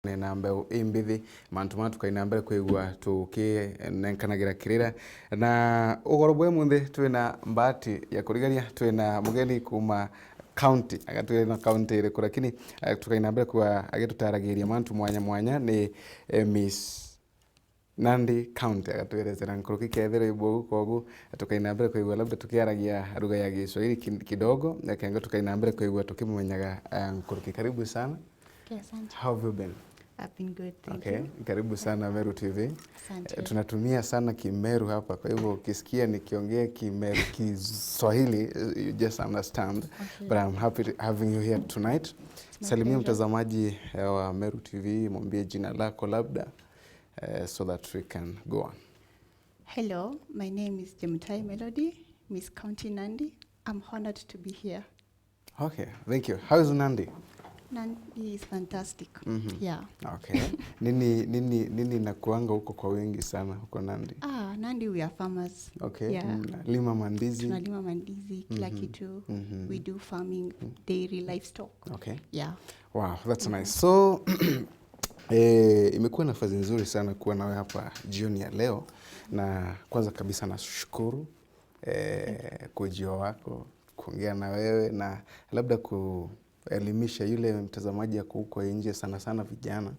Bwa Mbeu Mbithi mantu tukaina mbere kwigua tukinenganagira kirira na ugoro bwe munthi twina mbati ya kurigania twina mugeni kuma county agatwira county iriku lakini tukaina mbere kwa agitutaragiria mantu mwanya ni Miss Nandi County agatwirezera nkuruki kethira ibogu kogu tukaina mbere kwigua labda tukiaragia lugha ya Kiswahili kidogo na kengo tukaina mbere kwigua tukimumenyaga nkuruki. Karibu sana. Okay, asante. How have you been? I've been good, thank you. Karibu sana Meru TV. Asante. Tunatumia sana Kimeru hapa, kwa hivyo ukisikia nikiongea Kimeru Kiswahili you just understand. Okay. But I'm happy to having you here tonight. Salimia mtazamaji wa Meru TV, mwambie jina lako labda so that we can go on. Hello, my name is Jemutai Melody, Miss County Nandi. I'm honored to be here. Okay, thank you. How is Nandi? Nandi is fantastic. Yeah. Okay. Nini nakuanga huko kwa wengi sana huko Nandi? Nandi we are farmers. Okay. Yeah. Lima mandizi. Tunalima mandizi, kila kitu. We do farming, dairy, livestock. Okay. Yeah. Wow, that's nice. So imekuwa nafasi nzuri sana kuwa nawe hapa jioni ya leo, na kwanza kabisa nashukuru kwa ujio wako kuongea na wewe na labda kuelimisha yule mtazamaji yako huko nje, sana vijana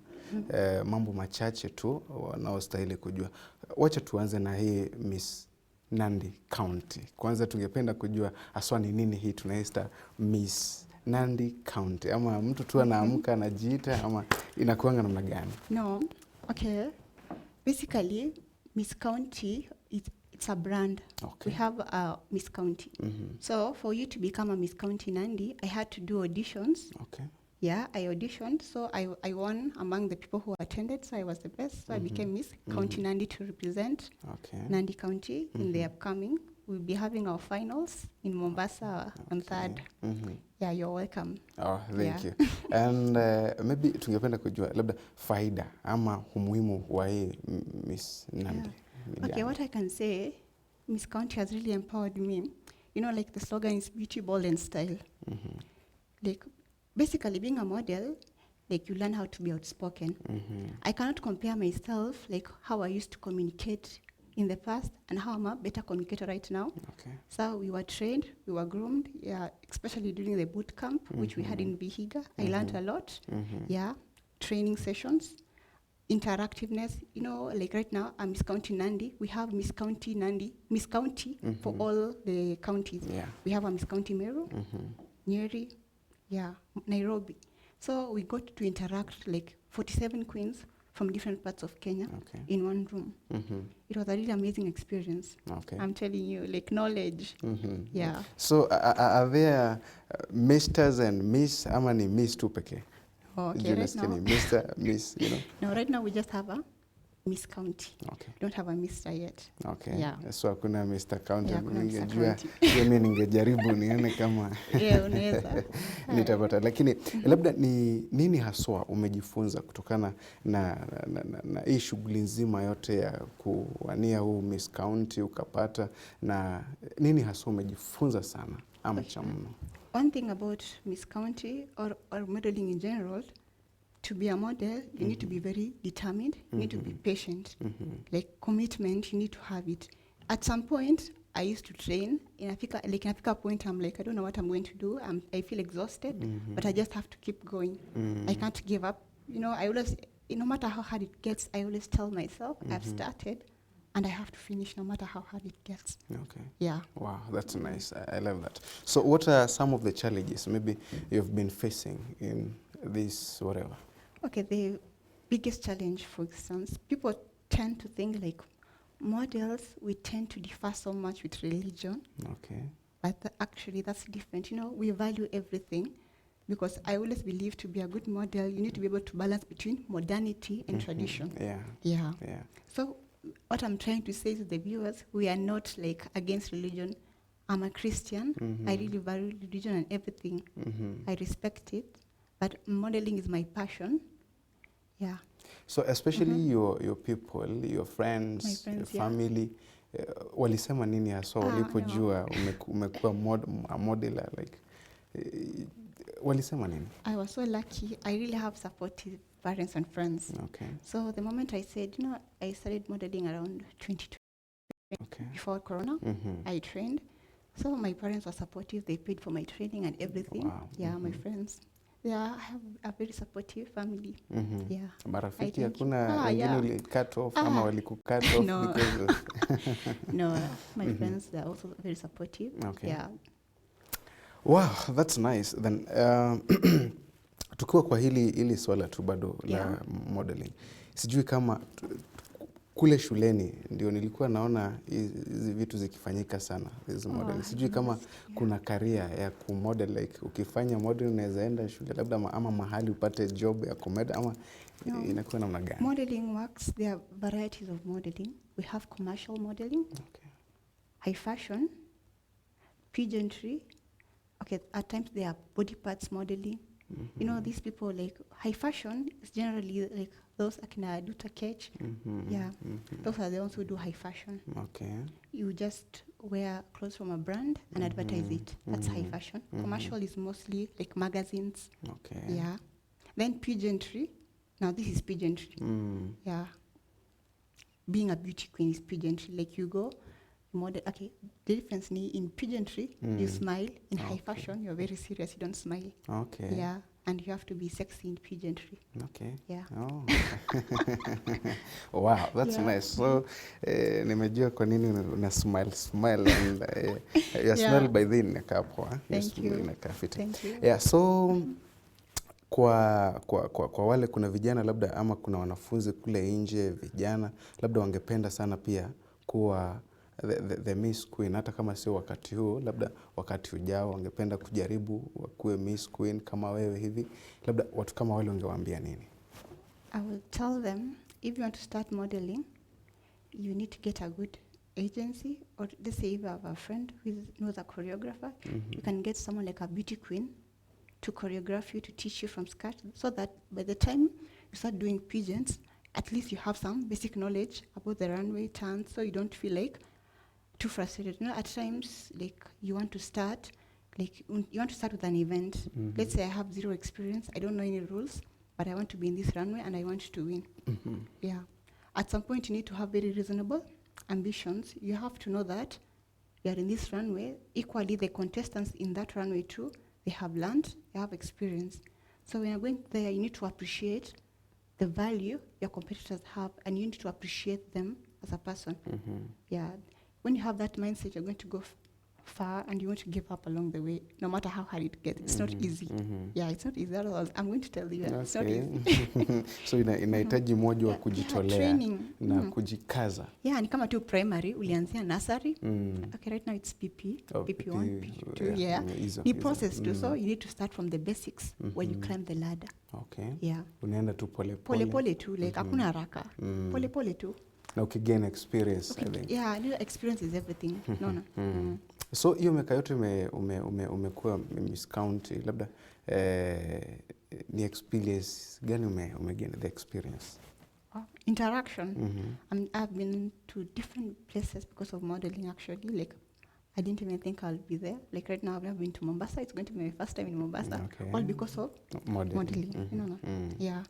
mambo machache tu wanaostahili kujua. Wacha tuanze na hii Miss Nandi County. Kwanza tungependa kujua aswa ni nini hii tunaita Miss Nandi County, ama mtu tu anaamka anajiita ama inakuanga namna gani? No, okay. Basically, Miss County it's a brand. Okay. We have a Miss County. So for you to become a Miss County Nandi, I had to do auditions. Okay. Yeah, I auditioned. So I won among the people who attended. So I was the best. So I became Miss County Nandi to represent Nandi County in the upcoming. We'll be having our finals in Mombasa on 3rd. Yeah, you're welcome. Oh, thank you. And maybe tungependa kujua labda faida ama umuhimu wa hii Miss Nandi. Okay, what I can say, Miss County has really empowered me. You know, like the slogan is beauty, bold and style. Like basically being a model, like you learn how to be outspoken. I cannot compare myself, like how I used to communicate in the past and how I'm a better communicator right now. Okay. So we were trained, we were groomed, yeah, especially during the boot camp, which we had in Vihiga. I learned a lot. Yeah, training sessions, interactiveness. You know, like right now, I'm Miss County Nandi. We have Miss County Nandi, Miss County for all the counties. Yeah. We have a Miss County Meru, Nyeri, yeah, Nairobi. So we got to interact like 47 queens from different parts of Kenya in one room. It was a really amazing experience. Okay. I'm telling you, like knowledge. Yeah. So are there misters and miss? Ama ni miss tu peke? Okay, right now. Mr. Miss, you know? No, right now we just have a Miss County. Okay. We don't have a Mister yet. Okay. Yeah. So hakuna Mr. County. Yeah, ningejua mimi ningejaribu nione kama unaweza. Nitapata. Lakini labda ni nini haswa umejifunza kutokana na hii shughuli nzima yote ya kuwania huu Miss County ukapata, na nini haswa umejifunza sana ama cha mno? One thing about Miss County or modeling in general, to be a model, you need to be very determined, you need to be patient. Like commitment, you need to have it. At some point, I used to train. In a point, I'm like, I don't know what I'm going to do. I feel exhausted, but I just have to keep going. I can't give up. You know, I always, no matter how hard it gets, I always tell myself, I've started, and I have to finish no matter how hard it gets. Okay. Yeah. Wow, that's nice. I love that. So what are some of the challenges maybe you've been facing in this whatever? Okay, the biggest challenge, for instance, people tend to think like models, we tend to differ so much with religion. Okay. But actually that's different. You know, we value everything, because I always believe to be a good model, you need to be able to balance between modernity and tradition. Yeah. So what I'm trying to say to the viewers, we are not like against religion. I'm a Christian. I really value religion and everything. I respect it. But modeling is my passion. Yeah. So especially your people, your friends, your family, walisema nini haswa walipojua umekuwa a modeler, like walisema nini? I was so lucky. I really have supportive parents and friends. Okay. So the moment I said, I started modeling around 2020 Okay. before Corona. I trained. So my parents were supportive. They paid for my training and everything. Wow. Yeah, my friends. Yeah, I have a very supportive family. Yeah. Marafiki I hakuna think- wengine yeah. uli cut off ama waliku cut off No. because of No, my friends, they're also very supportive. Okay. Yeah. Wow, that's nice. Then tukiwa kwa hili swala tu bado la modeling. Sijui kama kule shuleni ndio nilikuwa naona hizi vitu zikifanyika sana, hizi modeling. Sijui kama kuna career ya kumodel, like ukifanya model unaweza enda shule labda ama mahali upate job ya kumodel ama inakuwa namna gani? Modeling works, there are varieties of modeling. We have commercial modeling, high fashion, pageantry. Okay, at times there are body parts modeling. These people, like high fashion is generally like those akina Duta Ketch. Those are the ones who do high fashion. Okay. You just wear clothes from a brand and advertise it. That's high fashion. Commercial is mostly like magazines. Okay. Yeah. Then pageantry. Now this is pageantry. Yeah. Being a beauty queen is pageantry. Like you go, model. Okay, the difference in pageantry, you smile. In high fashion, you're very serious. You don't smile. Okay. Yeah, and you have to be sexy in pageantry. Okay. Yeah. Oh. Wow, that's nice. So, nimejua kwa nini una smile and your smile by then inakaa poa. Thank you. Inakaa fiti. Thank you. Yeah, so kwa wale kuna vijana labda ama kuna wanafunzi kule nje vijana labda wangependa sana pia kuwa the Miss Queen, hata kama sio wakati huu, labda wakati ujao wangependa kujaribu wakuwe Miss Queen kama wewe hivi, labda watu kama wale ungewaambia nini? I will tell them, if you want to start modeling, you need to get a good agency, or let's say if you have a friend who knows a choreographer, you can get someone like a beauty queen to choreograph you, to teach you from scratch, so that by the time you start doing pageants, at least you have some basic knowledge about the runway turns, so you don't feel like too frustrated. At times, like you want to start with an event. Let's say I have zero experience, I don't know any rules, but I want to be in this runway and I want to win. Yeah. At some point, you need to have very reasonable ambitions. You have to know that you are in this runway. Equally, the contestants in that runway too, they have learned, they have experience. So when you're going there, you need to appreciate the value your competitors have, and you need to appreciate them as a person. Yeah. When you have that mindset, you're going to go far, and you won't give up along the way, no matter how hard it gets. It's not easy. Yeah, it's not easy. I'm going to tell you, it's not easy. So inahitaji moja wa kujitolea na kujikaza. Yeah, ni kama tu primary, ulianzia nursery. Okay, right now it's PP1, PP2. Yeah, the process too. So you need to start from the basics where you climb the ladder. Okay. Yeah. Unaenda tu pole tu, like hakuna haraka. Pole tu. Na ukigain experience, I think. Yeah, experience is everything. No. So hiyo miaka yote umekuwa Miss County, labda ni experience gani umegain the experience? Interaction. I've been to different places because of modeling actually. Like I didn't even think I'll be there. Like right now I've never been to Mombasa. It's going to be my first time in Mombasa. Okay. All because of modeling. Yeah.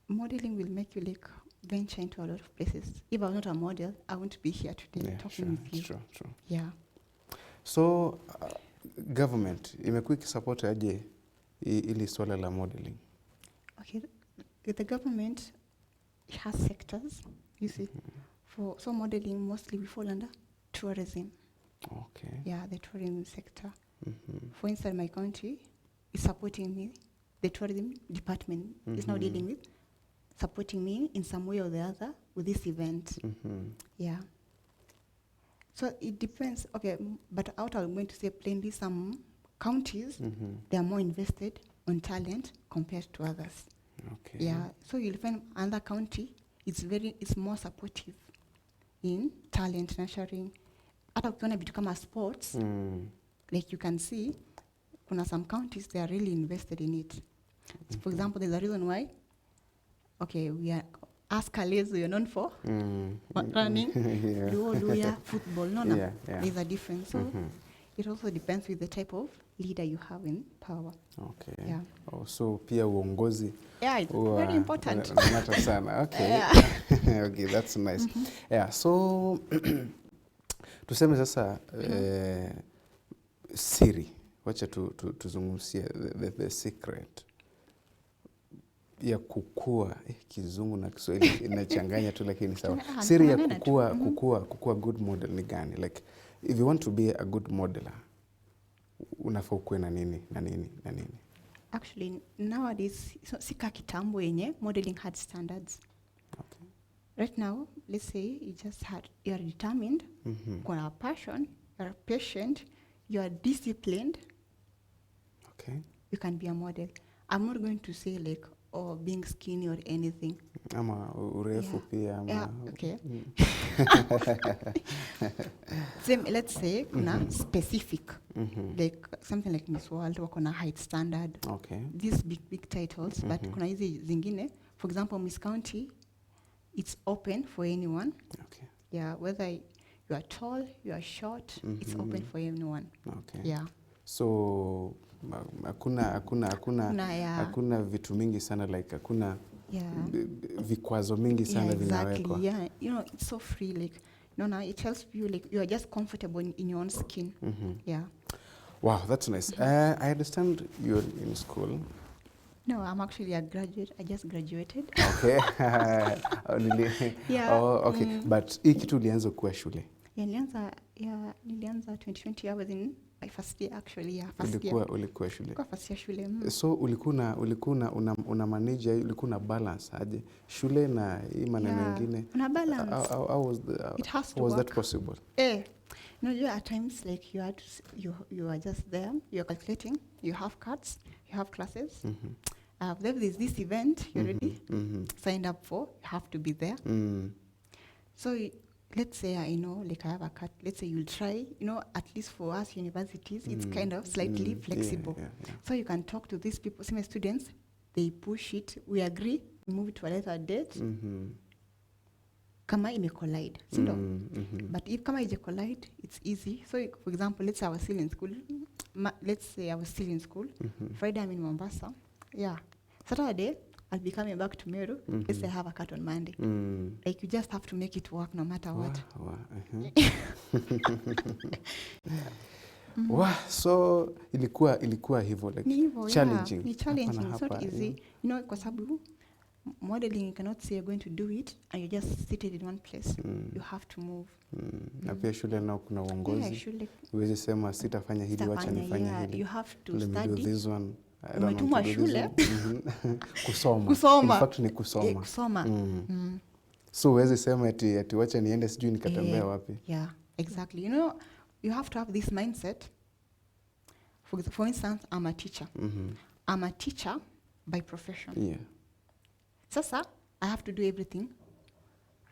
Modeling will make you like venture into a lot of places. If I was not a model, I wouldn't be here today talking with you. True. Yeah. So government imekuwa ikisupport aje ili swala la modeling? Okay, the government has sectors, you see. So modeling mostly we fall under tourism. Okay. Yeah, the tourism sector. For instance, my country is supporting me. The tourism department is now dealing with supporting me in some way or the other with this event. Yeah. So it depends. Okay, but out I'm going to say plainly, some counties, they are more invested on talent compared to others. Okay. Yeah. So you'll find another county, it's more supportive in talent nurturing. Hata ukiona vitu kama sports, like you can see, kuna some counties, they are really invested in it. For example, there's a reason why, okay, we are, as Kales, we are known for running, football. There's a difference. So it also depends with the type of leader you have in power. Okay. Yeah. Oh, so pia uongozi. Yeah, it's very important. Matter sana. Okay. Yeah. Okay, that's nice. Yeah, so tuseme sasa siri. Wacha tuzungumzie the secret ya kukua kizungu na Kiswahili inachanganya tu lakini sawa. Siri ya kukua good model ni gani? Like if you want to be a good modeler, unafaa kuwa na nini na nini na nini? Actually, nowadays, sika kitambo yenye modeling had standards. Okay. Right now, let's say you are determined, kuna a passion, you are patient, you are disciplined. Okay. You can be a model. I'm not going to say like, or being skinny or anything. Ama urefu pia ama. Yeah, okay. Same, let's say, kuna specific. Like something like Miss World, wako na height standard. Okay. These big titles, but kuna hizi zingine. For example, Miss County, it's open for anyone. Okay. Yeah, whether you are tall, you are short, it's open for anyone. Okay. Yeah. So hakuna vitu mingi sana like hakuna vikwazo mingi sana vinawekwa. Yeah, you know, it's so free, like no, it helps you, like you are just comfortable in your own skin. Yeah. Wow, that's nice. I understand you're in school. No, I'm actually a graduate. I just graduated. Okay. Yeah. Oh, okay. But hii kitu ulianza kuwa shule? Nilianza 2020. I was in my first year actually. Yeah, first year. Ulikuwa shule? Kwa first year shule. So ulikuwa una manage, ulikuwa na balance aje shule na hii maneno mengine? Una balance. It has to was work. That possible? At times like you are just there, you are calculating, you have cards, you have classes. There is this event you already signed up for, you have to be there. So let's say I have a cut, let's say you'll try, at least for us universities, it's kind of slightly flexible. Yeah. So you can talk to these people, some students, they push it, we agree, we move it to a later date. Kama ime collide, but if kama ije collide, it's easy. So for example, let's say I was still in school. Friday I'm in Mombasa. Yeah. Saturday, I'll be coming back to Meru. Let's say I have a cut on Monday. Like you just have to make it work no matter what. Wow, so ilikuwa hivyo like challenging. Ni challenging, it's not easy. Kwa sababu modeling, you cannot say you're going to do it and you're just seated in one place. You have to move. Na pia shule nao kuna uongozi. Uweze sema sitafanya hili, wacha nifanye hili. You have to study. This one. Umetumwa shule. Kusoma. In fact ni kusoma. Kusoma. So uweze sema ati wacha niende sijui nikatembea wapi. Yeah, exactly. You have to have this mindset. For instance, I'm a teacher. I'm a teacher by profession. Yeah. Sasa, I have to do everything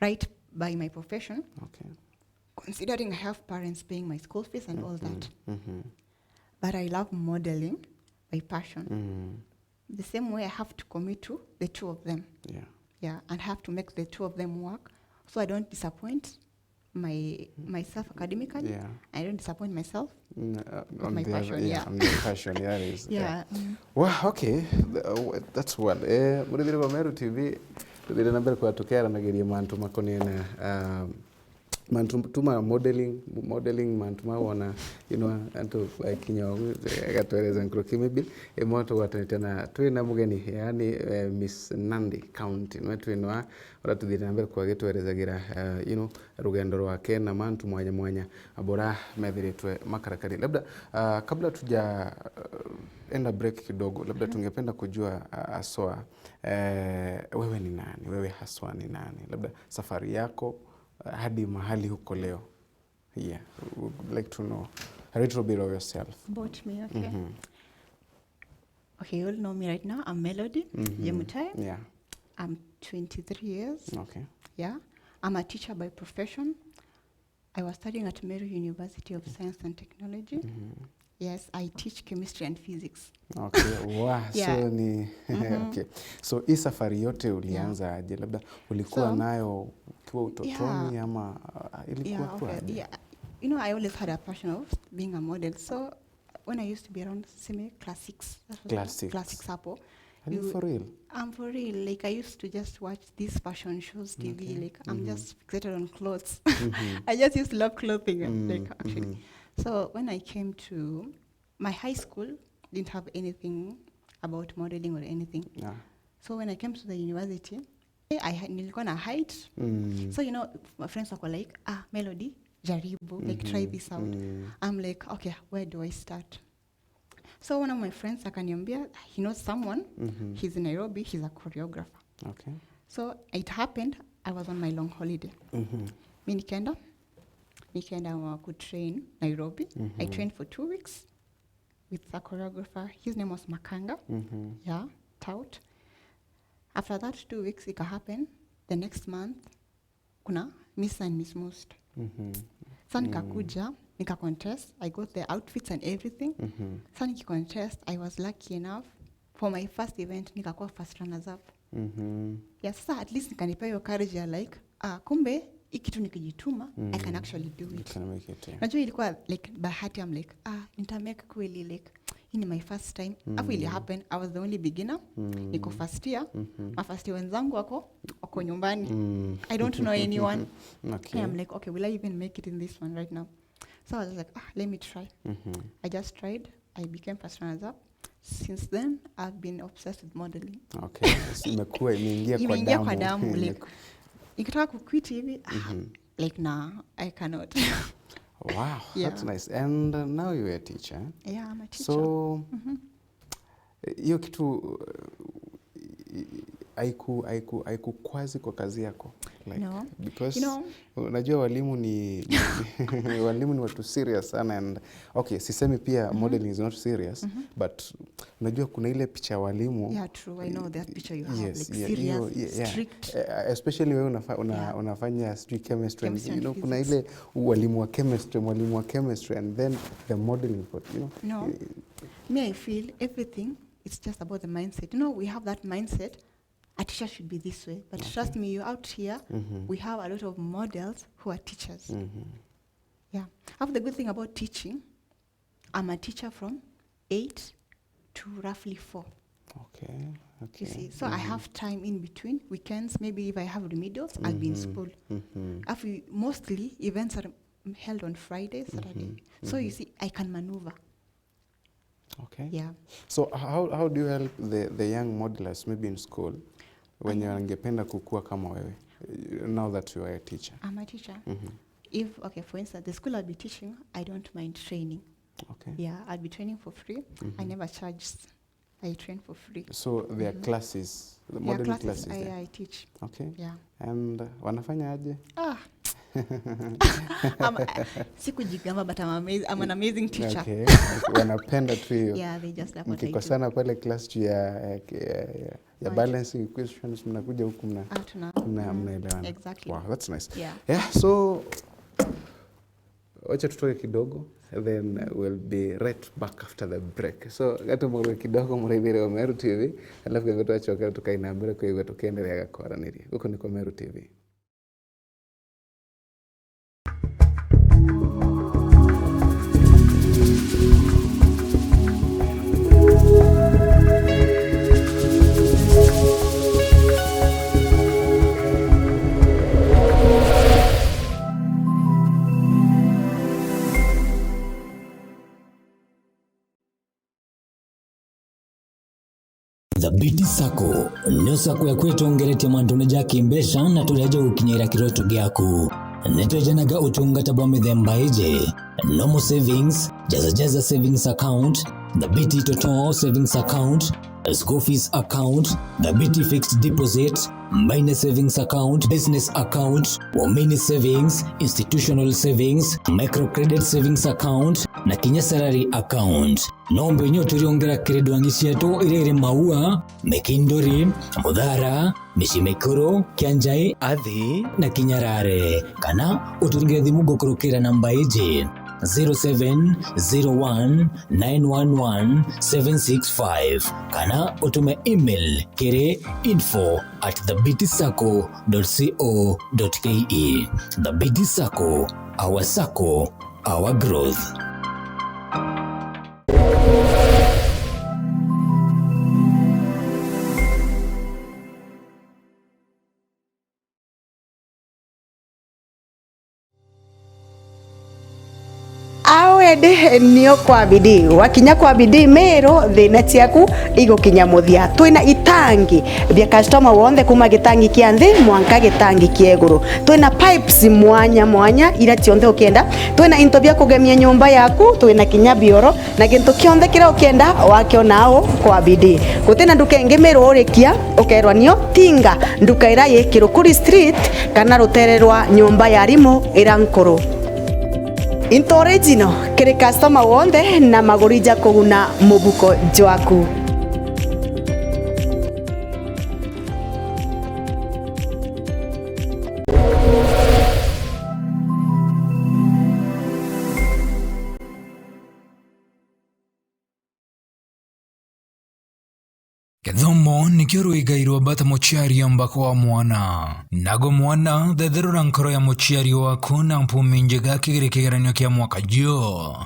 right by my profession. Okay. Considering I have parents paying my school fees and all that. But I love modeling by passion. The same way I have to commit to the two of them. Yeah, and have to make the two of them work so I don't disappoint myself academically. Yeah. I don't disappoint myself on my passion. On the passion, yeah. Yeah. Well, okay, that's well. Muri Bwa Mbeu TV, tudire na mbere kwa tukera na geria mantu makoni na mantu tuma modeling mantu mawana antu kinyo gatwereza nkroki maybe emoto watanitana twina mugeni yani Miss Nandi County no twinwa tuthire na mbere kwa getwerezagira rugendo rwake na mantu mwanya abora methiritwe makarakari. Labda kabla tuja enda break kidogo, labda tungependa kujua aswa wewe ni nani? Wewe haswa ni nani? Labda safari yako hadi mahali huko leo. Yeah, would like to know a little bit of yourself. About me, okay. Okay, you all know me right now. I'm Melody Jemutai. Yeah. I'm 23 years. Okay. Yeah. I'm a teacher by profession. I was studying at Meru University of Science and Technology. Yes, I teach chemistry and physics. Okay, wow. Yeah. So ni okay. So hii safari yote ulianza aje? Labda ulikuwa nayo ukiwa utotoni ama ilikuwa kwa? Yeah. I always had a passion of being a model. So when I used to be around class 6. Class 6. Class 6 hapo. Are you for real? I'm for real. Like, I used to just watch these fashion shows, TV. Okay. Like, I'm just fixated on clothes. Mm-hmm. I just used to love clothing, like, actually. So when I came to my high school, didn't have anything about modeling or anything. Yeah. So when I came to the university, nilikuwa na height. So, you know, my friends were like, Melody, jaribu, like, try this out. I'm like, okay, where do I start? So one of my friends, akaniambia, he knows someone. He's in Nairobi. He's a choreographer. Okay. So it happened, I was on my long holiday. Mi nikaenda kutrain Nairobi. I trained for 2 weeks with a choreographer. His name was Makanga. Yeah, tout. After that 2 weeks, it happened. The next month, kuna Miss and Miss Most. So nikakuja, nika contest. I got the outfits and everything. So niki contest, I was lucky enough. For my first event, nikakuwa first runners up. Yes, so at least nikanipa hiyo courage ya like, kumbe hii kitu nikijituma, I can actually do it. Can make it. Yeah. Najua ilikuwa like bahati, I'm like, nitamake kweli, like, hii ni my first time. Afu ili happen, I was the only beginner. Niko first year. My first year wenzangu wako nyumbani. I don't know anyone. Okay. And I'm like, okay, will I even make it in this one right now? So I was like, let me try. I just tried. I became first runners up. Since then, I've been obsessed with modeling. Okay. Imekuwa imeingia kwa damu. Like, ikitaka kuquit hivi, like, nah, I cannot. Wow, yeah. That's nice. And now you're a teacher. Yeah, I'm a teacher. So, hiyo kitu haikukwazi kwa kazi yako? Like, no. Because, you know, unajua walimu ni walimu ni watu serious sana, and okay, sisemi pia modeling is not serious, but unajua kuna ile picha walimu. Yeah, true. I know that picture you have. Yes, like serious, strict. Especially wewe unafanya chemistry, you know, kuna ile walimu wa chemistry, and then the modeling part, you know. No. Me, I feel everything, it's just about the mindset. You know, we have that mindset. A teacher should be this way. But trust me, you're out here, we have a lot of models who are teachers. Yeah. I have the good thing about teaching, I'm a teacher from 8 to roughly 4. Okay. You see, so I have time in between. Weekends, maybe if I have remedials, I'll be in school. Mostly, events are held on Friday, Saturday. So you see, I can maneuver. Okay. Yeah. So how do you help the young modelers maybe in school when you angependa kukua kama wewe, now that you are a teacher? I'm a teacher. If, okay, for instance, the school I'll be teaching, I don't mind training. Okay. Yeah, I'll be training for free. I never charge. I train for free. So there are classes, the modeling classes there? I teach. Okay. Yeah. And wanafanya aje? Sikujigamba, but I'm an amazing teacher. Okay. Wanapenda tu hiyo. Yeah, they just like what I do. Mkikosana pale class ya balancing equations, mnakuja huku mnaelewana. Exactly. Wow, that's nice. Yeah. So wacha tutoke kidogo, then we'll be right back after the break. So gato moro kidogo muraithire wa Meru TV, alafu gato achoka tukaina mbere kwa hivyo tukaendelea gakwaraniria. Huko ni kwa Meru TV. The Biti Sacco nyo sako ya kwetu ongeretie mwandu jaki mbesha na tuleje ukinyira kiroto gyaku netejanaga utungata bwa mithemba ije normal savings, jaza savings account, the Biti total savings account, school fees account, the Biti fixed deposit, Mbine savings account, business account, Womini savings, institutional savings, microcredit savings account, na Kenya salary account. Nombe nyo tuliongera kredo angisieto irere maua, mekindori, mudhara, mishimekoro, kianjai, adhi, na kinyarare. Kana uturingire thimu gokorokera namba ije 0701911765. Kana utume email kere info@thebitsacco.co.ke. The Biti Sacco, our growth. awende nio kwa bidii wakinya kwa bidii mero thina ciaku igukinya muthia twina itangi bia customer wonde kuma gitangi kia nthi mwanka gitangi kia iguru twina pipes mwanya ira cionthe ukienda twina into bia kugemia nyumba yaku twina kinya bioro na gintu kionthe kira ukienda wakionao kwa bidii gutina nduka ingi mero urikia ukerwa nio tinga nduka ira yikiro kuri street kana rutererwa nyumba ya rimu ira nkuru into original kiri customer wonde na magurija kuguna mubuko jwaku Githomo nikio rwigairwo bata muciaria mbako wa mwana nago mwana thetherura nkoro ya muciari waku na mpumi njega kigiri kigeranio kia mwaka jio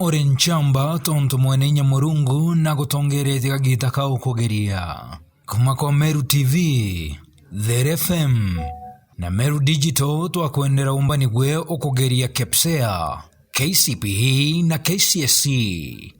uri nchamba tonto mwene nyamurungu na gutongerete gagita ka ukugeria kuma kwa Meru TV, There FM na Meru Digital twakwendera Umbani Bwa ukugeria KEPSEA, KCPE na KCSE.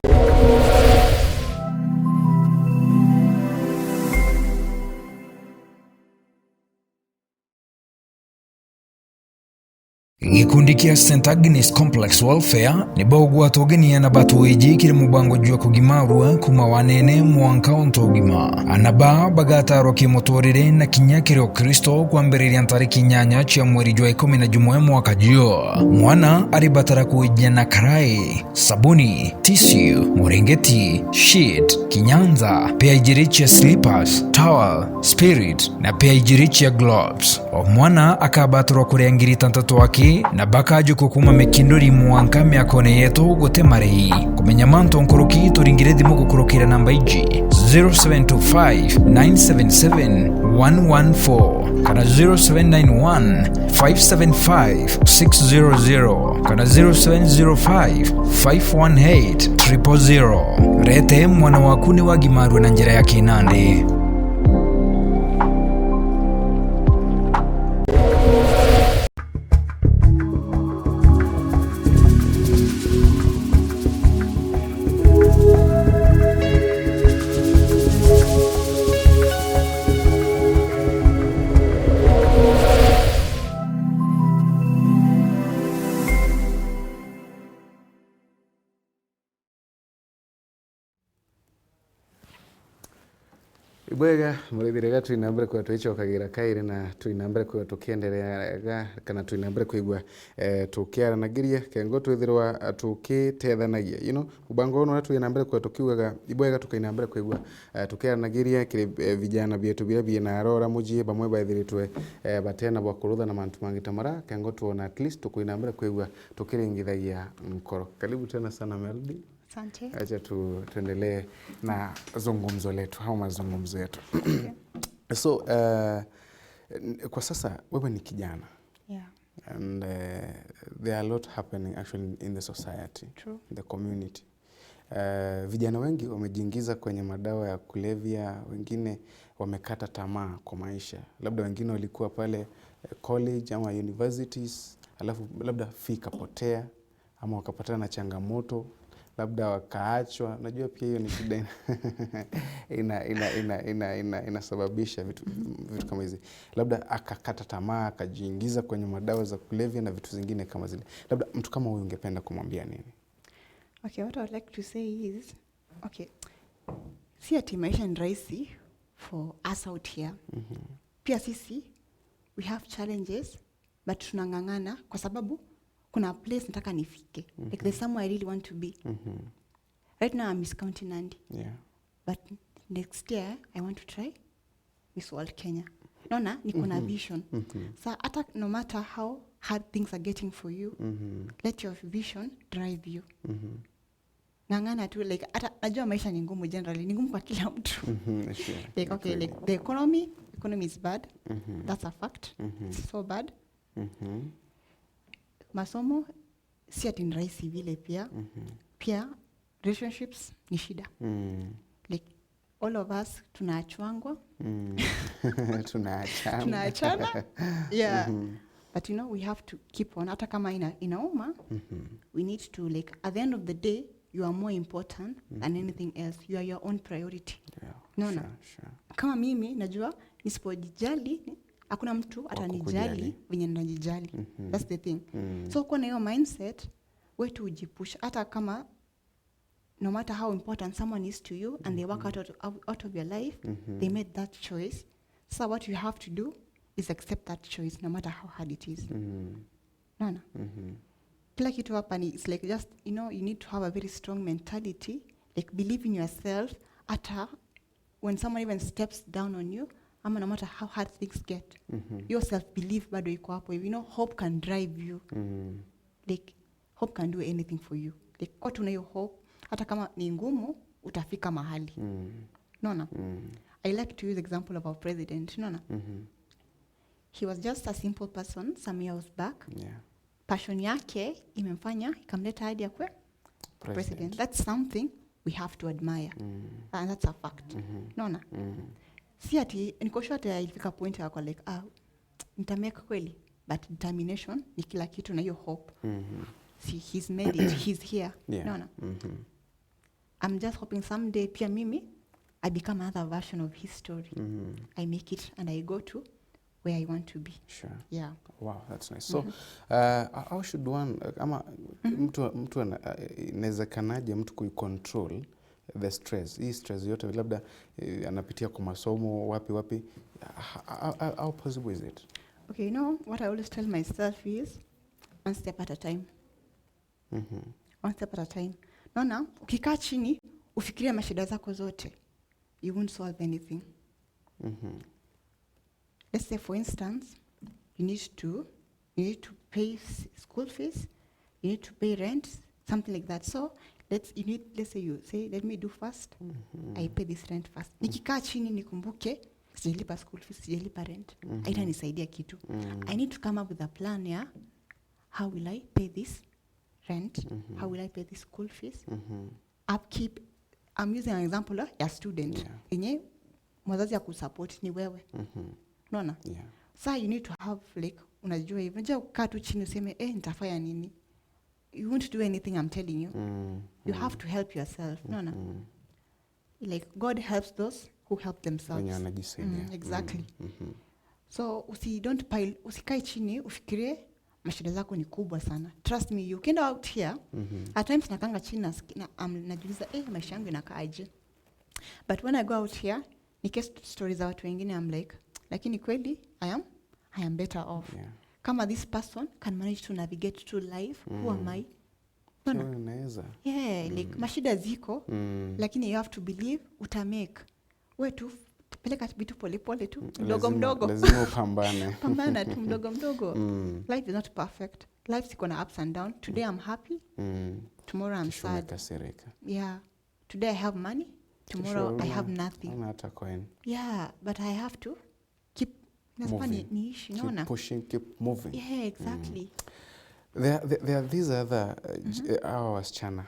Gikundi kia St. Agnes Complex Welfare ni bogwa togenia na batu weji kiri mubango jua kugimarua kuma wanene mwanka ontogima anaba bagata roki motorire na kinyakiri o Kristo kwa mbere ya tariki nyanya chia mweri jua 11 mwaka jio mwana aribatara kuijia na karai sabuni tissue moringeti sheet kinyanza pia ijirichia slippers towel spirit na pia ijirichia gloves o mwana akabatura kureangiri tantatu waki na bakajo kukuma mekindori mwanka miakone yeto gote marei kumenya manto nkoroki turingire dimu kukurokira namba iji 0725-977-114 kana 0791-575-600 kana 0705-518-000 rete mwana wakuni wagimarwe na njira ya kinande. Ibwega mulibirega tuinambere kwa tuicho kagira kaire na tuinambere kwa tukiendelea kana tuinambere kuigwa tukiaranagiria kengo twithirwa tukitethanagia ubango no tuinambere kwa tukiugaga ibwega tukainambere kuigwa tukiaranagiria kiri vijana bietu bila bina arora mujie bamwe baithiritwe batena bwa kurutha na mantu mangitamara kengo tuona at least tukuinambere kuigwa tukiringithagia mkoro. Karibu tena sana Melody. Asante. Acha tuendelee na zungumzo letu au mazungumzo yetu. Okay. So kwa sasa wewe ni kijana. Yeah. And there are a lot happening actually in the society. True. In the community. Vijana wengi wamejiingiza kwenye madawa ya kulevya, wengine wamekata tamaa kwa maisha. Labda wengine walikuwa pale college ama universities, alafu labda fika potea ama wakapatana na changamoto, labda wakaachwa. Najua pia hiyo ni shida inasababisha vitu kama hizi. Labda akakata tamaa, akajiingiza kwenye madawa za kulevya na vitu zingine kama zile. Labda mtu kama huyu ungependa kumwambia nini? Okay, what I would like to say is, okay, si ati maisha ni rahisi for us out here. Pia sisi, we have challenges, but tunangangana kwa sababu kuna place nataka nifike. Like there's somewhere I really want to be. Right now I'm Miss County Nandi. Yeah. But next year I want to try Miss World Kenya. Nona niko na vision. So hata no matter how hard things are getting for you, let your vision drive you. Ngangana tu, like hata najua maisha ni ngumu generally, ni ngumu kwa kila mtu. Sure. Like okay, like the economy is bad. That's a fact. It's so bad. Masomo si ati ni rahisi vile pia. Pia relationships ni shida. Like all of us tunaachwangwa. Tunaachana. Yeah. But you know, we have to keep on. Hata kama inauma, we need to, like, at the end of the day, you are more important than anything else. You are your own priority. Yeah, No. Sure. Kama mimi najua nisipojijali hakuna mtu atanijali venye ninajijali. That's the thing. So kwa na hiyo mindset, wewe tu ujipush. Hata kama no matter how important someone is to you and they walk out of your life, they made that choice. So what you have to do is accept that choice no matter how hard it is. No. Kila kitu hapa ni, it's like just, you know, you need to have a very strong mentality, like believe in yourself. Hata when someone even steps down on you, no matter how hard things get, your self-belief bado iko hapo. You know, hope can drive you. Like, hope can do anything for you. Like, kwa tuna hiyo hope, hata kama ni ngumu, utafika mahali. No. I like to use example of our president. No. He was just a simple person some years back. Yeah. Passion yake imemfanya ikamleta hadi ya kuwa president. That's something we have to admire. And that's a fact. No. Si ati niko sure ati ilifika point ya kwa like nitameka kweli, but determination ni kila kitu na hiyo hope. See, he's made it. He's here. Yeah. No. I'm just hoping someday pia mimi I become another version of his story. I make it and I go to where I want to be. Sure. Yeah. Wow, that's nice. So, how should one, ama mtu inawezekanaje mtu kuicontrol the stress? Hii stress yote labda anapitia kwa masomo wapi. How possible is it? Okay, you know, what I always tell myself is one step at a time. One step at a time. Naona, ukikaa chini, ufikiria mashida zako zote, you won't solve anything. Let's say, for instance, you need to pay school fees, you need to pay rent, something like that. So let's say you say, let me do first. I pay this rent first. Nikikaa chini nikumbuke, sijalipa school fees, sijalipa rent. Haitanisaidia kitu. I need to come up with a plan, yeah. How will I pay this rent? How will I pay this school fees? Upkeep. I'm using an example ya student. Yenye mwazazi ya kusupport ni wewe. Unaona? Yeah. So you need to have, like, unajua hivyo. Unajua kukaa tu chini useme nitafanya nini? You won't do anything, I'm telling you. You have to help yourself. Unaona? Like, God helps those who help themselves. Wenye wanajisaidia. Exactly. So usikae chini ufikirie mashida zako ni kubwa sana. Trust me, you can out here. At times nakanga chini najiuliza maisha yangu inakaaje. But when I go out here, nikesikia stories za watu wengine, I'm like, lakini kweli I am better off. Yeah. Kama this person can manage to navigate through life, who am I? Unaweza. Yeah, like mashida ziko, lakini you have to believe utamake. Wewe tu peleka vitu pole tu, mdogo. Lazima upambane. Pambana tu mdogo. Life is not perfect. Life iko na ups and down. Today I'm happy. Tomorrow I'm sad. Kasirika. Yeah. Today I have money. Tomorrow I have nothing. Hata coin. Yeah, but I have to keep niishi, naona. Keep pushing, keep moving. Yeah, exactly. There are these other our wasichana.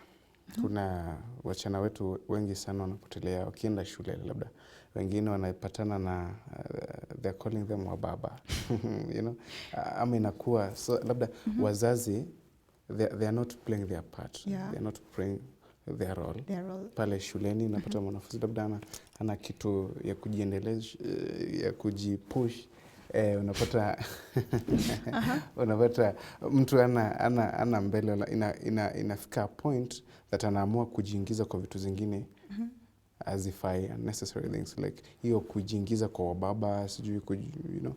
Kuna wasichana wetu wengi sana wanapotelea wakienda shule, labda wengine wanapatana na they're calling them wababa. You know, ama inakuwa so labda wazazi they are not playing their part. Yeah. They are not playing their role. Pale shuleni unapata mwanafunzi labda ana kitu ya kujiendeleza, ya kujipush, unapata unapata mtu ana mbele, inafika point that anaamua kujiingiza kwa vitu zingine as if unnecessary things, like hiyo kujiingiza kwa wababa, sijui you know,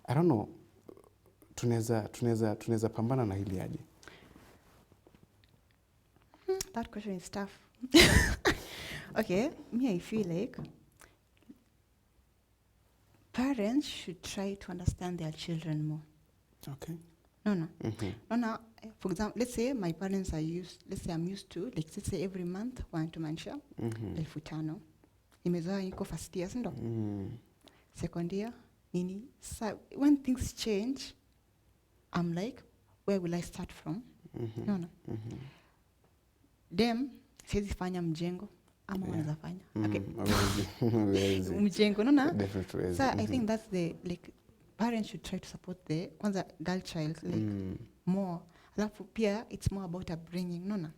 I don't know, tunaweza pambana na hili aje? That question is tough. Okay, me, I feel like parents should try to understand their children more. Okay. No. For example, let's say my parents I'm used to, like, let's say every month wanatumanisha 5,000. Nimezoea niko first year, sindo? Second year, nini? So when things change, I'm like, where will I start from? No. Dem, siwezi fanya mjengo ama wanaweza fanya. Okay. Mjengo, Mjengo, no. Definitely. So I think that's the, like, parents should try to support the kwanza girl child like more. Alafu pia it's more about upbringing, nona.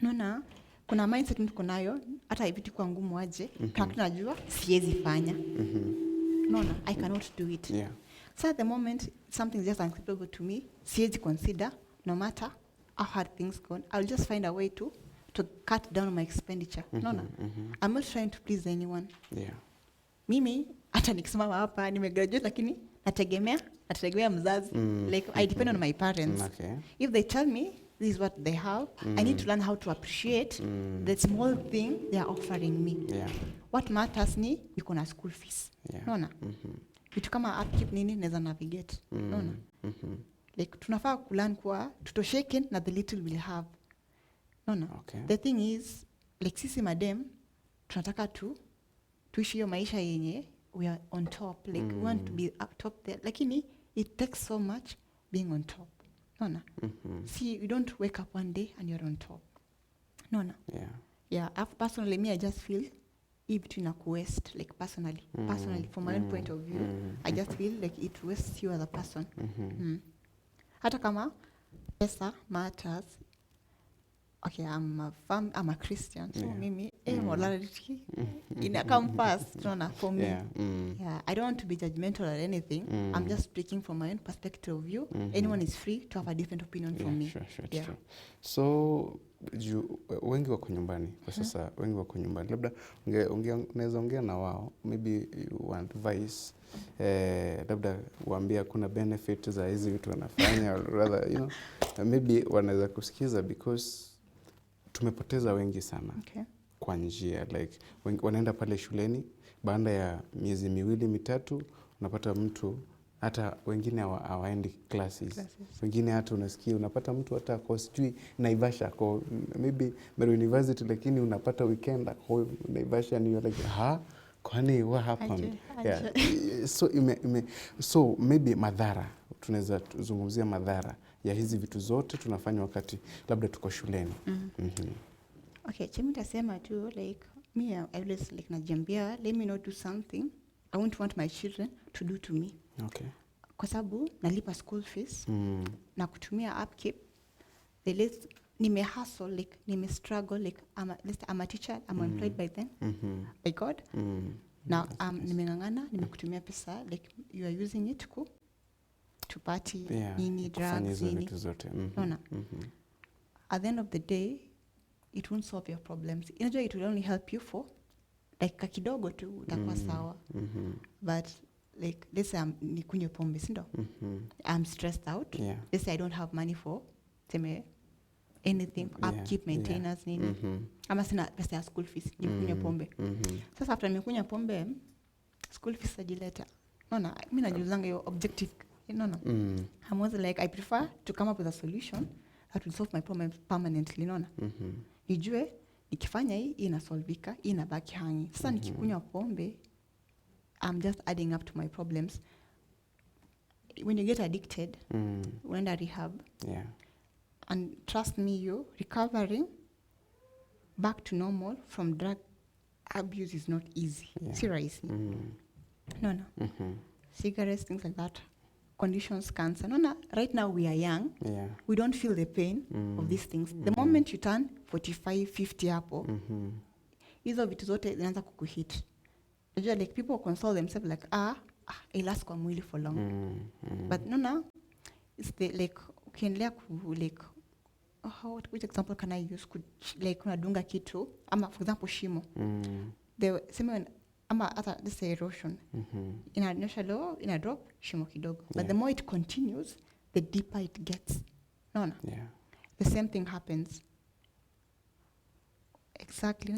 Nona kuna mindset mtu nayo hata hivi tu kwa ngumu aje, kama tunajua siwezi fanya. Nona, I cannot do it. Yeah. So at the moment something's just unacceptable to me, siwezi consider no matter how hard things go. I'll just find a way to cut down my expenditure. Nona. I'm not trying to please anyone. Yeah. Mimi hata nikisimama hapa nimegraduate lakini nategemea mzazi. Like I depend on my parents. Okay. If they tell me this is what they have, I need to learn how to appreciate the small thing they are offering me. Yeah. What matters ni niko na school fees. Yeah. Unaona? Vitu kama upkeep nini naweza navigate. Unaona? Like tunafaa kulearn kuwa tutosheke na the little we'll have. Unaona? Okay. The thing is like sisi madem tunataka tuishi hiyo maisha yenye we are on top, like we want to be up top there, lakini it takes so much being on top. Nona. See, you don't wake up one day and you're on top. Nona. Yeah, personally me I just feel if between a quest, like personally from my own point of view, I just feel like it wastes you as a person. Hata kama pesa matters. Okay, I'm a Christian, so maybe morality come first, for me. Yeah, I don't want to be judgmental or anything. I'm just speaking from my own perspective of view. Anyone is free to have a different opinion from me. Sure, true. So wengi wako nyumbani kwa sasa, wengi wako nyumbani. Labda unaweza ongea na wao, maybe you want advice, labda waambia kuna benefit za hizi vitu wanafanya, or rather, maybe wanaweza kusikiza because tumepoteza wengi sana. Okay. Kwa njia like wanaenda pale shuleni baada ya miezi 2-3 unapata mtu hata wengine hawaendi classes. Wengine hata unasikia unapata mtu hata kwa sijui Naivasha kwa maybe Meru University, lakini unapata weekend kwa Naivasha ni like kwani what happened? Yeah. So maybe madhara, tunaweza zungumzia madhara ya hizi vitu zote tunafanya wakati labda tuko shuleni. Okay, chemi tasema tu like me I always like najiambia let me not do something I won't want my children to do to me. Okay. Kwa sababu nalipa school fees na kutumia upkeep the least nime hustle like nime struggle like I'm a teacher, I'm employed by them by God. Now nimengangana nimekutumia pesa like you are using it to party nini drugs nini no. At the end of the day it won't solve your problems. Inajua it will only help you for like kidogo tu utakuwa sawa. But like let's say nikunywe pombe sindo. I'm stressed out. Let's say I don't have money for anything upkeep maintenance nini. Ama sina pesa ya school fees nikunywe pombe. Sasa after nimekunywa pombe school fees ajileta. Naona mimi najiulizanga hiyo objective. No. I'm also like I prefer to come up with a solution that will solve my problem permanently. Naona. Nijue nikifanya hii inasolvika, hii inabaki hangi. Sasa nikikunywa pombe I'm just adding up to my problems. When you get addicted, unaenda rehab. And trust me, you recovering back to normal from drug abuse is not easy. Seriously. No. Cigarettes, things like that. Conditions, cancer. No. Right now we are young. We don't feel the pain of these things. The moment you turn 45, 50 hapo, hizo vitu zote zinaanza kukuhit. Like people console themselves like it lasts kwa mwili for long. But no, it's the like ukiendelea like which example can I use? Like unadunga kitu ama for example shimo. The same ama ata let's say erosion. Inanyesha low, ina drop shimo kidogo. But the more it continues, the deeper it gets. No. The same thing happens. Exactly.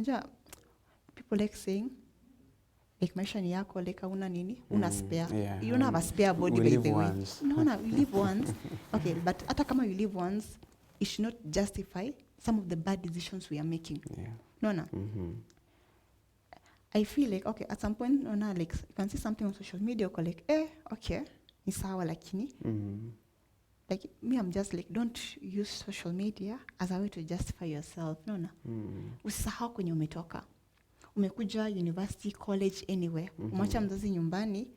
People like saying like maisha ni yako like una nini una spare. You don't have a spare body by the way. No, you live once. Okay, but hata kama you live once, it should not justify some of the bad decisions we are making. No. I feel like okay at some point like you can see something on social media or like okay ni sawa lakini like me I'm just like don't use social media as a way to justify yourself. No. Usisahau kwenye umetoka. Umekuja university, college, anywhere. Umeacha mzazi nyumbani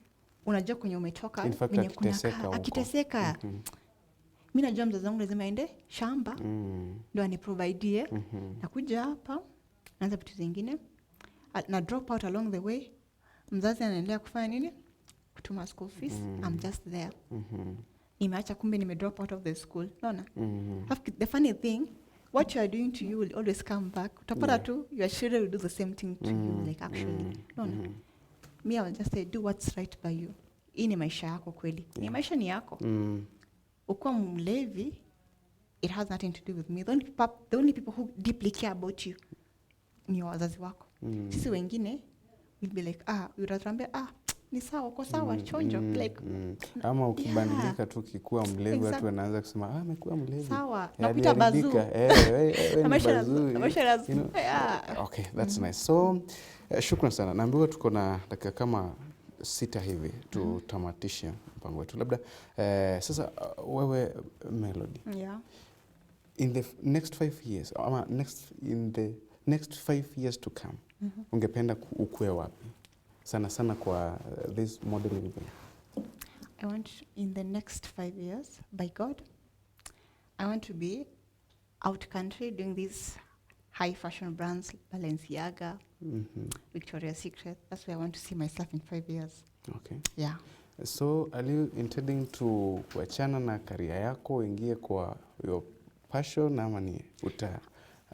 unajua kwenye umetoka In fact, venye kuna akiteseka. Mimi najua mzazi wangu lazima aende shamba ndio aniprovidie na kuja hapa naanza vitu zingine na drop out along the way. Mzazi anaendelea kufanya nini? Kutuma school fees. I'm just there. Nimeacha kumbe nime drop out of the school. Unaona? The funny thing, what you are doing to you will always come back. Utapata tu your children will do the same thing to you like actually. Unaona? Me I will just say do what's right by you. Hii ni maisha yako kweli. Ni maisha ni yako. Ukiwa mlevi, it has nothing to do with me. The only people who deeply care about you ni wazazi wako. Sisi wengine will be like utatuambia ni sawa, kwa sawa, chonjo like ama ukibandilika tu kikuwa mlevi watu wanaanza kusema amekuwa mlevi. Sawa, nakuita bazuu. Okay, that's nice. So shukrani sana. Naambiwa tuko na dakika kama 6 hivi tutamatisha mpango wetu. Labda sasa wewe Melody. Yeah. In the next 5 years ama in the next 5 years to come, ungependa ukue wapi? Sana kwa this modeling thing. I want in the next 5 years, by God, I want to be out country doing these high fashion brands, Balenciaga, Victoria's Secret. That's where I want to see myself in 5 years. Okay. Yeah. So are you intending to kuachana na career yako ingie kwa your passion ama ni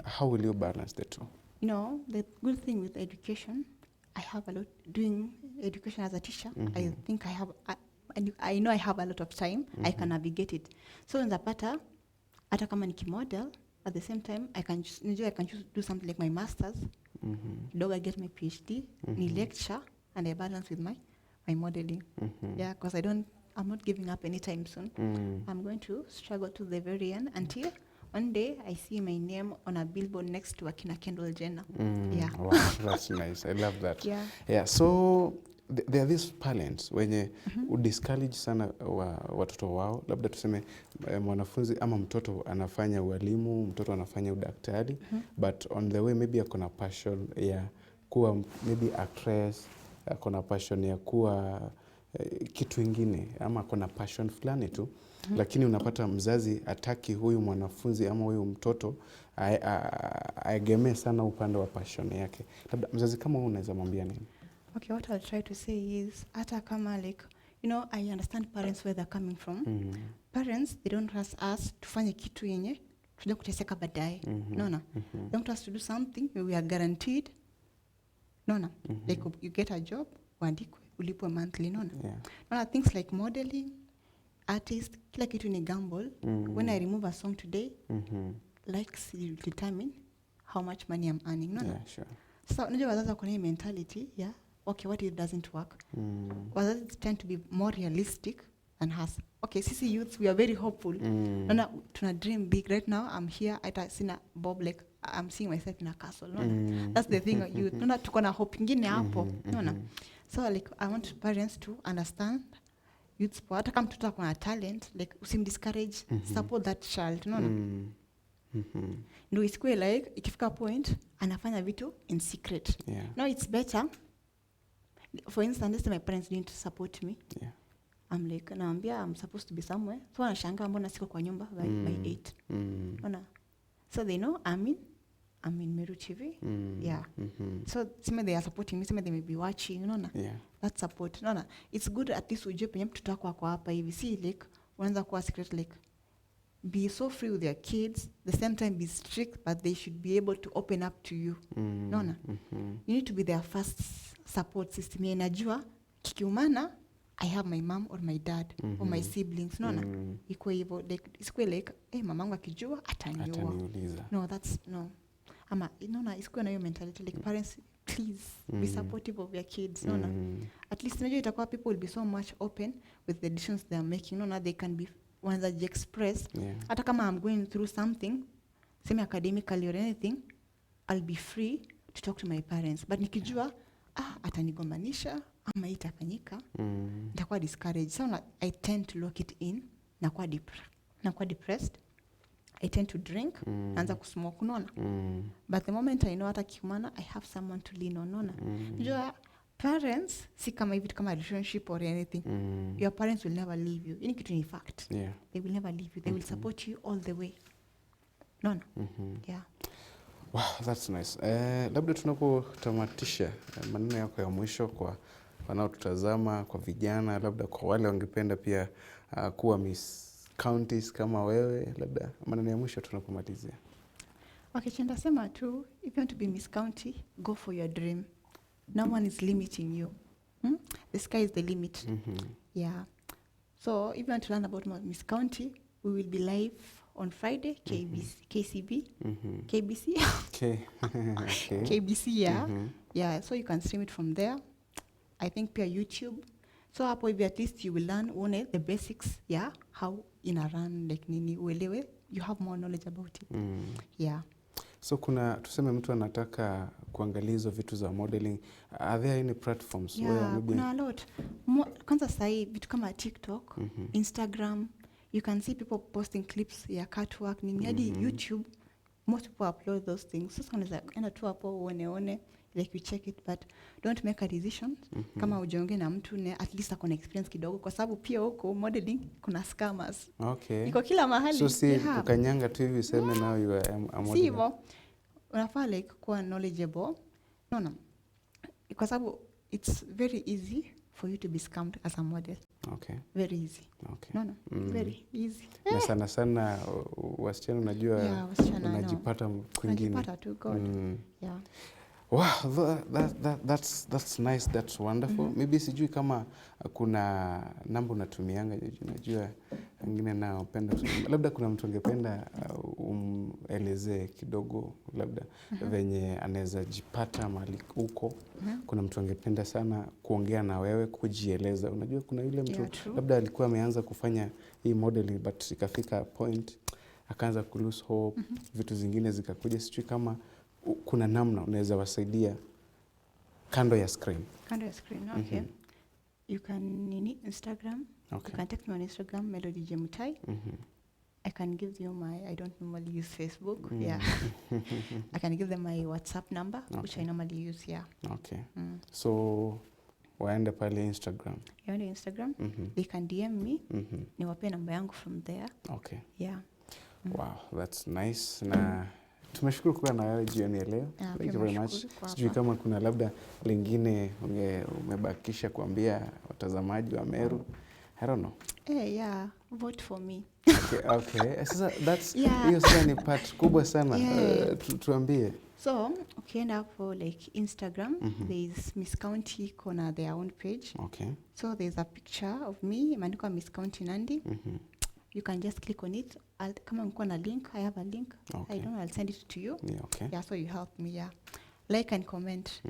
how will you balance the two? You know, the good thing with education, I have a lot doing education as a teacher. I think I know I have a lot of time. I can navigate it. So in Zapata, hata kama nikimodel, at the same time I can choose do something like my masters. I get my PhD, ni lecture, and I balance with my modeling. Yeah, because I'm not giving up anytime soon. I'm going to struggle to the very end until one day I see my name on a billboard next to Akina Kendall Jenner. Yeah. Wow, that's nice. I love that. Yeah. Yeah. So there are these parents wenye udiscourage sana watoto wao, labda tuseme mwanafunzi ama mtoto anafanya ualimu, mtoto anafanya udaktari, but on the way maybe akona passion ya kuwa maybe actress, akona passion ya kuwa kitu ingine ama akona passion fulani tu. Lakini unapata mzazi ataki huyu mwanafunzi ama huyu mtoto aegemee sana upande wa passion yake. Labda mzazi kama wewe unaweza mwambia nini? Okay, what I'll try to say is, hata kama like, you know, I understand parents where they're coming from. Parents, they don't trust us tufanye kitu yenye tuja kuteseka baadaye. No. They want us to do something where we are guaranteed. No. Like you get a job, uandikwe, ulipwe monthly. No. No, things like modeling, artist, kila kitu ni gamble. When I remove a song today, likes will determine how much money I'm earning. No. Yeah, sure. So unajua wazazi wako na mentality, yeah. Okay, what if it doesn't work? Wazazi tend to be more realistic than us. Okay, sisi youths, we are very hopeful. No, tuna dream big. Right now, I'm here. I see a Bob like I'm seeing myself in a castle. No. That's the thing. Youth. No, tuko na hope ingine hapo. No. So like I want parents to understand youths. Hata kama mtoto ako na talent, like usim discourage, support that child. No. No, it's quite like ikifika point anafanya vitu in secret. Yeah. No, it's better. For instance, my parents didn't support me. Yeah. I'm like, naambia I'm supposed to be somewhere. So anashangaa mbona siko kwa nyumba by 8. So they know I'm in Meru TV. Yeah. So some they are supporting me, some they may be watching, Yeah. That support. It's good at least ujue penye mtoto wako ako hapa hivi. See like unaanza kuwa secret like be so free with your kids, the same time be strict, but they should be able to open up to you. You need to be their first support system. Najua kikiumana I have my mom or my dad or my siblings. Iko hivyo like isikwe like mamangu akijua ataniua. No, that's no. Ama isikwe na hiyo mentality like parents, please be supportive of your kids. At least najua itakuwa people will be so much open with the decisions they are making. They can be wanza express. Hata kama I'm going through something semi academically or anything, I'll be free to talk to my parents. But nikijua atanigombanisha ama itafanyika, nitakuwa discouraged. So I tend to lock it in, nakuwa depressed. I tend to drink, naanza kusmoke, But the moment I know hata kiumana, I have someone to lean on, Njua parents si kama hivi kama relationship or anything. Your parents will never leave you. Ini kitu ni fact. Yeah. They will never leave you. They will support you all the way. No. Yeah. Wow, that's nice. Labda tunapotamatisha maneno yako ya mwisho kwa wanaotutazama, kwa vijana, labda kwa wale wangependa pia kuwa Miss Counties kama wewe, labda maneno ya mwisho tunapomalizia. Okay, chenda sema tu, if you want to be Miss County, go for your dream. No one is limiting you. The sky is the limit. Yeah. So if you want to learn about Miss County, we will be live on Friday, KBC, Okay. KBC, yeah. Yeah, so you can stream it from there. I think pia YouTube. So hapo hivi at least you will learn the basics, yeah, how in a run, like nini uelewe, you have more knowledge about it. Yeah. So tuseme mtu anataka kuangalia hizo vitu za modeling, are there any platforms where maybe kuna a lot. Kwanza sahi vitu kama TikTok, Instagram, you can see people posting clips ya catwalk nini hadi YouTube, most people upload those things. So unaweza enda tu hapo uone like you check it, but don't make a decision kama ujonge na mtu at least akona experience kidogo, kwa sababu pia huko modeling kuna scammers. Okay. Iko kila mahali. So si ukanyanga tu hivi useme now you are a model. Si hivyo. Unafaa like kuwa knowledgeable. No. Kwa sababu it's very easy for you to be scammed as a model. Okay. Very easy. Okay. No. Very easy. Na sana wasichana unajua unajipata kwingine. Unajipata tu God. Yeah. Wow, that's nice, that's wonderful. Maybe sijui kama kuna namba unatumianga, unajua wengine nao penda labda kuna mtu angependa elezee kidogo labda venye anaweza jipata mahali huko. Kuna mtu angependa sana kuongea na wewe, kujieleza. Unajua kuna yule mtu labda alikuwa ameanza kufanya hii modeling but ikafika point akaanza ku lose hope, vitu zingine zikakuja, sijui kama kuna namna unaweza wasaidia kando ya screen. Okay. You can Instagram. Okay. You can text me on Instagram, Melody Jemutai. I can give you I don't normally use Facebook. Yeah. I can give them my WhatsApp number, which I normally use. Yeah. Okay. So waende pale Instagram. Waende Instagram. They can DM me. Niwape namba yangu from there. Okay. Yeah. Wow, that's nice. Na tumeshukuru kuwa na wewe jioni ya leo. Thank you very much. Sijui kama kuna labda lingine umebakisha kuambia watazamaji wa Meru. I don't know. Yeah, vote for me. Okay. Sasa that's hiyo sana ni part kubwa sana. Tuambie. So, ukienda hapo like Instagram, there is Miss County kona their own page. Okay. So there's a picture of me, imeandikwa Miss County Nandi. You can just click on it. Kama mko na link, I have a link. Okay. I don't know, I'll send it to you. Yeah, okay. Yeah, so you help me, yeah. Like and comment.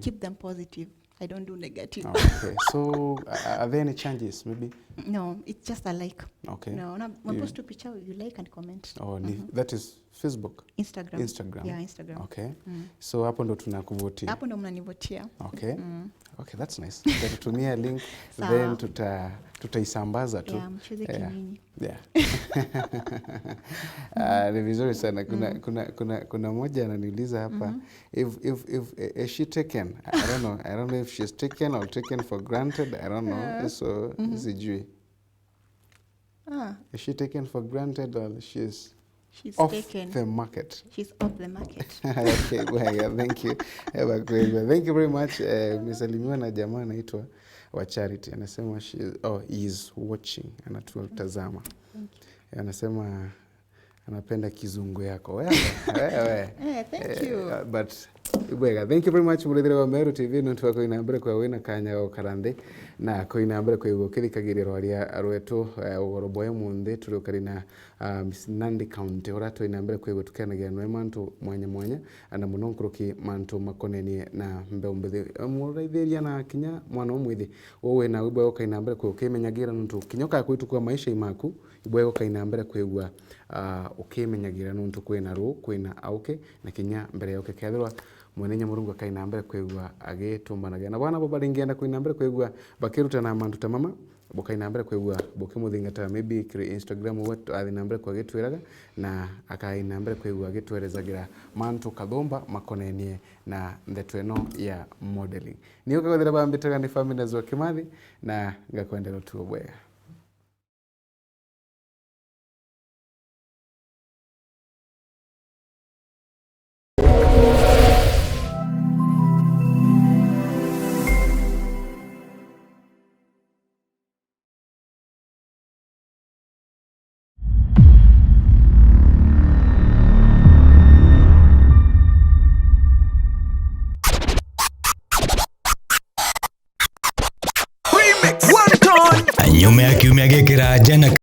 Keep them positive. I don't do negative. Okay. So are there any changes maybe? No, it's just a like. Okay. No, post to picture, you like and comment. Oh, that is Facebook? Instagram. Yeah, Instagram. Okay. So hapo ndo tunakuvotia. Hapo ndo mnanivotia. Okay. Okay, that's nice. Tutatumia link then tutaisambaza tu. Yeah, mcheze kinini. Yeah. Ni vizuri sana. Kuna moja ananiuliza hapa if she taken, I don't know if she's taken or taken for granted, I don't know. So sijui. Is she taken for granted or she's off taken. The market? She's off the market. Okay, well, thank you. Thank you very much. Misalimiwa na jamaa anaitwa wa Charity. Anasema he is watching. Anatutazama. Anasema anapenda kizungu yako. Wewe. Thank you. But thank you very much muridhire wa Meru TV no twako inambere kwa wina kanya o karande na ko inambere kwa igokiri kagiriro aria arwetu ugoroboye munde turi karina Miss Nandi County orato inambere kwa igotukanagia no mantu mwanya ana munonkroki mantu makonenie na Mbeu Mbithi muraithiria na kinya mwana umwithi wowe na wibwe oka inambere kwa ukimenyagira ntu kinyoka kwitu kwa maisha imaku ibwe oka inambere kwa igwa ukimenyagira ntu kwina ru kwina auke na kinya mbere yoke kethirwa mwenenya murungu akaina mbere kwegwa agitumbanagia na bwana bo baringienda kuina mbere kwegwa bakiruta na mantu tamama boka inambere kwegwa boke muthingata maybe kiri Instagram what athinambere kwa gitwiraga na aka inambere kwegwa gitwerezagira mantu kathomba makonenie na ndeto eno ya modeling niyo kagothera bambitaga ni family zo Kimathi na ngakwendera tu bwega. Nyuma ya kiumia gikira jana